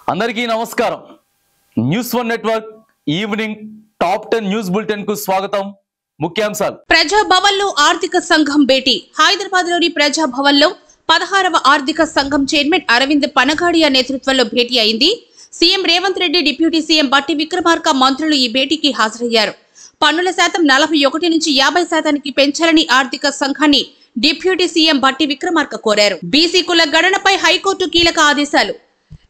అందరికీ నమస్కారం. News one network evening top 10 news bulletin కు స్వాగతం. ముఖ్యాంశాలు. ప్రజాభవన్ లో ఆర్థిక సంఘం భేటీ. హైదరాబాద్ లోని ప్రజాభవన్ లో 16వ ఆర్థిక సంఘం చైర్మన్ అరవింద్ పనగాడియా నేతృత్వంలో భేటీ అయింది. CM Revanth Reddy, deputy CM బట్టి విక్రమార్క మంత్రులు ఈ భేటీకి హాజరయ్యారు. పన్నుల శాతం 41 నుంచి 50% పెంచాలని ఆర్థిక సంఘాన్ని డిప్యూటీ సీఎం బట్టి విక్రమార్క కోరారు. బీసీ కుల గణనపై హైకోర్టు కీలక ఆదేశాలు.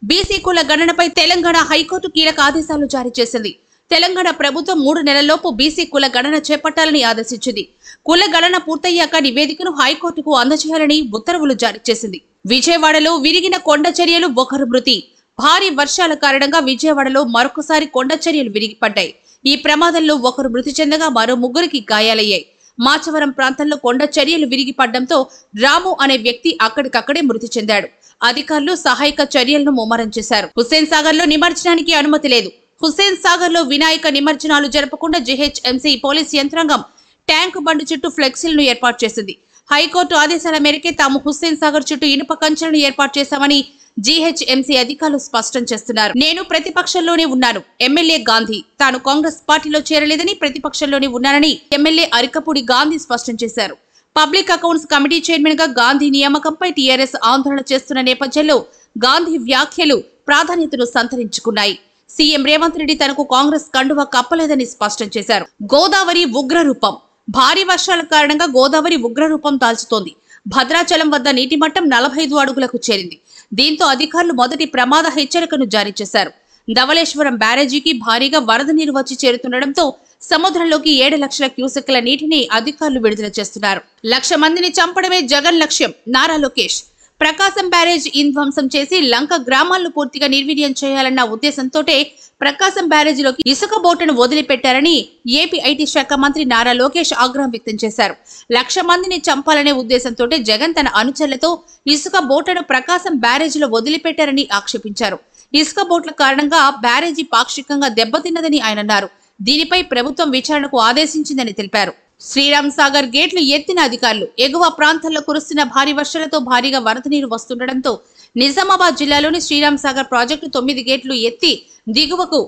బీసీ కుల గణనపై తెలంగాణ హైకోర్టు కీలక ఆదేశాలు జారీ చేసింది. తెలంగాణ ప్రభుత్వం 3 నెలల్లోపు బీసీ కుల గణన చేపట్టాలని ఆదేశించింది. కుల గణన పూర్తయ్యాక నివేదికను హైకోర్టుకు అందజేయాలని ఉత్తర్వులు జారీ చేసింది. విజయవాడలో విరిగిన కొండ చర్యలు, ఒకరు మృతి. భారీ వర్షాల కారణంగా విజయవాడలో మరొకసారి కొండ చర్యలు విరిగిపడ్డాయి. ఈ ప్రమాదంలో ఒకరు మృతి చెందగా మరో 3కి గాయాలయ్యాయి. మాచవరం ప్రాంతంలో కొండ చర్యలు విరిగిపడడంతో రాము అనే వ్యక్తి అక్కడికక్కడే మృతి చెందాడు. అధికారులు సహాయక చర్యలను ముమ్మరం చేశారు. హుస్సేన్ సాగర్ లో నిమజ్జనానికి అనుమతి లేదు. హుస్సేన్ సాగర్ లో వినాయక నిమజ్జనాలు జరపకుండా జీహెచ్ఎంసీ పోలీస్ యంత్రాంగం ట్యాంకు బండ్ చుట్టూ ఫ్లెక్సీలను ఏర్పాటు చేసింది. హైకోర్టు ఆదేశాల మేరకే తాము హుస్సేన్ సాగర్ చుట్టూ ఇనుప కంచెలను ఏర్పాటు చేశామని జీహెచ్ఎంసీ అధికారులు స్పష్టం చేస్తున్నారు. నేను ప్రతిపక్షంలోనే ఉన్నాను. ఎమ్మెల్యే గాంధీ తాను కాంగ్రెస్ పార్టీలో చేరలేదని, ప్రతిపక్షంలోనే ఉన్నానని ఎమ్మెల్యే అరికపూడి గాంధీ స్పష్టం చేశారు. పబ్లిక్ అకౌంట్స్ కమిటీ చైర్మన్ గా గాంధీ నియామకంపై టీఆర్ఎస్ ఆందోళన చేస్తున్న నేపథ్యంలో గాంధీ వ్యాఖ్యలు ప్రాధాన్యతను సంతరించుకున్నాయి. సీఎం రేవంత్ రెడ్డి తనకు కాంగ్రెస్ కండువా కప్పలేదని స్పష్టం చేశారు. గోదావరి ఉగ్రరూపం. భారీ వర్షాల కారణంగా గోదావరి ఉగ్రరూపం దాల్చుతోంది. భద్రాచలం వద్ద నీటి మట్టం 45 అడుగులకు చేరింది. దీంతో అధికారులు మొదటి ప్రమాద హెచ్చరికను జారీ చేశారు. ధవళేశ్వరం బ్యారేజీకి భారీగా వరద నీరు వచ్చి చేరుతుండటంతో సముద్రంలోకి 7 లక్షల క్యూసెక్ల నీటిని అధికారులు విడుదల చేస్తున్నారు. 1,00,000 మందిని చంపడమే జగన్ లక్ష్యం. నారా లోకేష్. ప్రకాశం బ్యారేజ్ ధ్వంసం చేసి లంక గ్రామాలను పూర్తిగా నిర్వీర్యం చేయాలన్న ఉద్దేశంతోటే ప్రకాశం బ్యారేజీలోకి ఇసుక బోటును వదిలిపెట్టారని ఏపీ ఐటీ శాఖ మంత్రి నారా లోకేష్ ఆగ్రహం వ్యక్తం చేశారు. 1,00,000 మందిని చంపాలనే ఉద్దేశంతోటే జగన్ తన అనుచరులతో ఇసుక బోటును ప్రకాశం బ్యారేజీలో వదిలిపెట్టారని ఆక్షేపించారు. ఇసుక బోట్ల కారణంగా బ్యారేజీ పాక్షికంగా దెబ్బతిన్నదని ఆయన అన్నారు. దీనిపై ప్రభుత్వం విచారణకు ఆదేశించిందని తెలిపారు. శ్రీరామ్ సాగర్ గేట్లు ఎత్తిన అధికారులు. ఎగువ ప్రాంతాల్లో కురుస్తున్న భారీ వర్షాలతో భారీగా వరద నీరు వస్తుండటంతో నిజామాబాద్ జిల్లాలోని శ్రీరామ్ సాగర్ ప్రాజెక్టు 9 గేట్లు ఎత్తి దిగువకు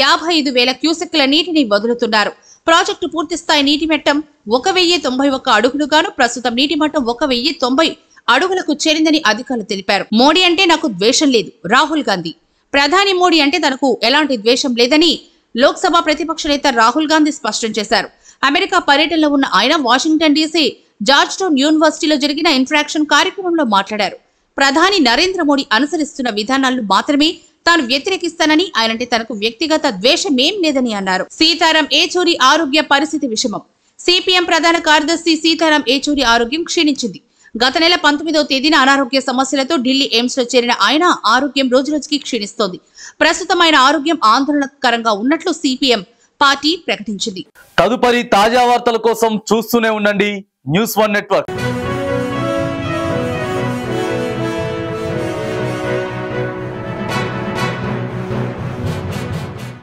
55,000 క్యూసెక్ల నీటిని వదులుతున్నారు. ప్రాజెక్టు పూర్తిస్థాయి నీటి మట్టం 1,091 అడుగులుగాను ప్రస్తుతం నీటి మట్టం 1,090 అడుగులకు చేరిందని అధికారులు తెలిపారు. మోడీ అంటే నాకు ద్వేషం లేదు. రాహుల్ గాంధీ. ప్రధాని మోడీ అంటే తనకు ఎలాంటి ద్వేషం లేదని లోక్సభ ప్రతిపక్ష నేత రాహుల్ గాంధీ స్పష్టం చేశారు. అమెరికా పర్యటనలో ఉన్న ఆయన వాషింగ్టన్ డీసీ జార్జ్ టౌన్ యూనివర్సిటీలో జరిగిన ఇంటరాక్షన్ కార్యక్రమంలో మాట్లాడారు. ప్రధాని నరేంద్ర మోడీ అనుసరిస్తున్న విధానాలను మాత్రమే తాను వ్యతిరేకిస్తానని, ఆయనంటే తనకు వ్యక్తిగత ద్వేషం ఏం లేదని అన్నారు. సీతారాం ఏచూరి ఆరోగ్య పరిస్థితి విషమం. సిపిఎం ప్రధాన కార్యదర్శి సీతారాం ఏచూరి ఆరోగ్యం క్షీణించింది. గత నెల 19వ తేదీన అనారోగ్య సమస్యలతో ఢిల్లీ ఎయిమ్స్ లో చేరిన ఆయన ఆరోగ్యం రోజురోజుకి క్షీణిస్తోంది. ప్రస్తుతం ఆయన ఆరోగ్యం ఆందోళనకరంగా ఉన్నట్లు సిపిఎం పార్టీ ప్రకటించింది. తదుపరి తాజా వార్తల కోసం చూస్తూనే ఉండండి న్యూస్ వన్ నెట్వర్క్.